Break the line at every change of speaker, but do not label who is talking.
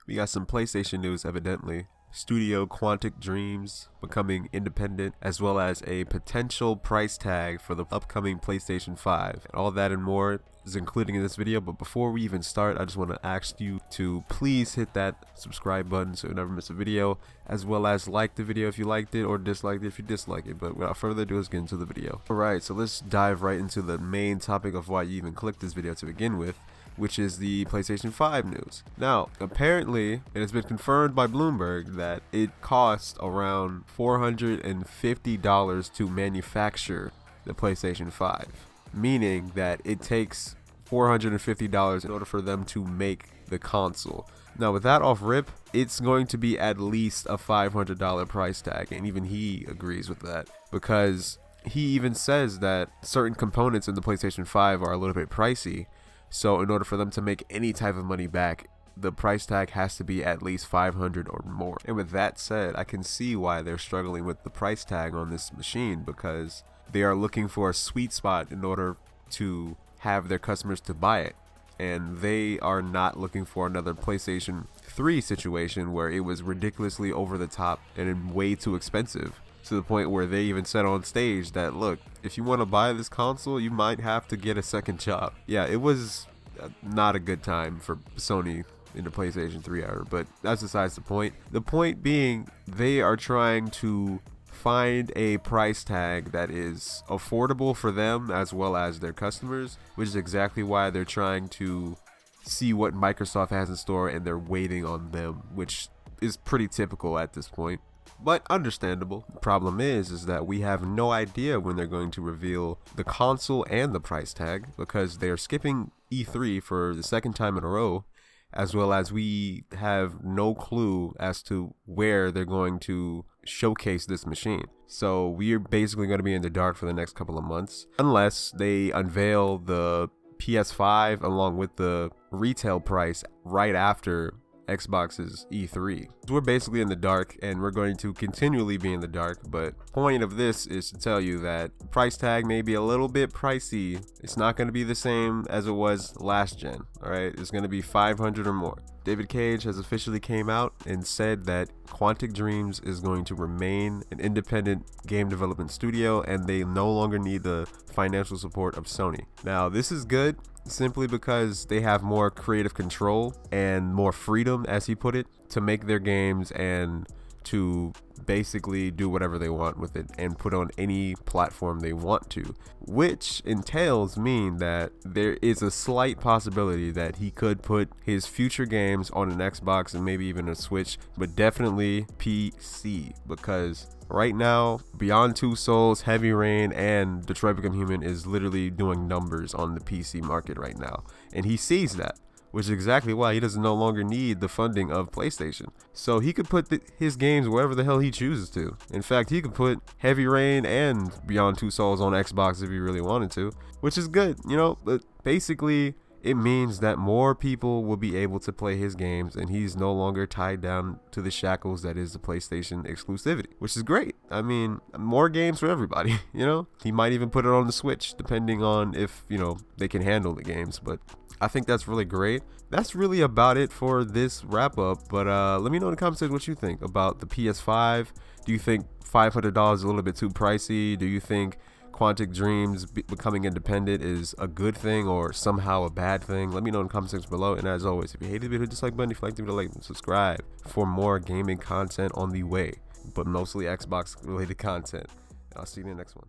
We got some PlayStation news, evidently. Studio Quantic Dreams becoming independent, as well as a potential price tag for the upcoming PlayStation 5. And all that and more is included in this video. But before we even start, I just want to ask you to please hit that subscribe button so you never miss a video, as well as like the video if you liked it, or dislike it if you dislike it. But without further ado, let's get into the video. Alright, so let's dive right into the main topic of why you even clicked this video to begin with, which is the PlayStation 5 news. Now, apparently, it has been confirmed by Bloomberg that it cost around $450 to manufacture the PlayStation 5, meaning that it takes $450 in order for them to make the console. Now, with that off rip, it's going to be at least a $500 price tag, and even he agrees with that, because he even says that certain components in the PlayStation 5 are a little bit pricey. So in order for them to make any type of money back, the price tag has to be at least $500 or more. And with that said, I can see why they're struggling with the price tag on this machine, because they are looking for a sweet spot in order to have their customers to buy it. And they are not looking for another PlayStation 3 situation where it was ridiculously over the top and way too expensive, to the point where they even said on stage that, look, if you want to buy this console, you might have to get a second job. Yeah, it was not a good time for Sony in the PlayStation 3 era, but that's besides the point. The point being, they are trying to find a price tag that is affordable for them as well as their customers, which is exactly why they're trying to see what Microsoft has in store, and they're waiting on them, which is pretty typical at this point, but understandable. The problem is that we have no idea when they're going to reveal the console and the price tag, because they are skipping E3 for the second time in a row, as well as we have no clue as to where they're going to showcase this machine. So we're basically going to be in the dark for the next couple of months, unless they unveil the PS5 along with the retail price right after Xbox's E3. We're basically in the dark, and we're going to continually be in the dark, but point of this is to tell you that price tag may be a little bit pricey. It's not going to be the same as it was last gen. All right, it's going to be $500 or more. David Cage has officially came out and said that Quantic Dreams is going to remain an independent game development studio, and they no longer need the financial support of Sony. Now, this is good, simply because they have more creative control and more freedom, as he put it, to make their games and to basically do whatever they want with it and put on any platform they want to, which entails mean that there is a slight possibility that he could put his future games on an Xbox and maybe even a Switch, but definitely PC, because right now, Beyond Two Souls, Heavy Rain, and Detroit Become Human is literally doing numbers on the PC market right now, and he sees that, which is exactly why he doesn't no longer need the funding of PlayStation. So he could put his games wherever the hell he chooses to. In fact, he could put Heavy Rain and Beyond Two Souls on Xbox if he really wanted to, which is good, you know. But basically, it means that more people will be able to play his games, and he's no longer tied down to the shackles that is the PlayStation exclusivity, which is great. I mean, more games for everybody, you know. He might even put it on the Switch, depending on if, you know, they can handle the games, but I think that's really great. That's really about it for this wrap up, but let me know in the comments what you think about the PS5. Do you think $500 is a little bit too pricey? Do you think Quantic Dreams becoming independent is a good thing or somehow a bad thing? Let me know in the comment section below. And as always, if you hated the video, hit the dislike button. If you liked the video, like and subscribe for more gaming content on the way, but mostly Xbox related content. I'll see you in the next one.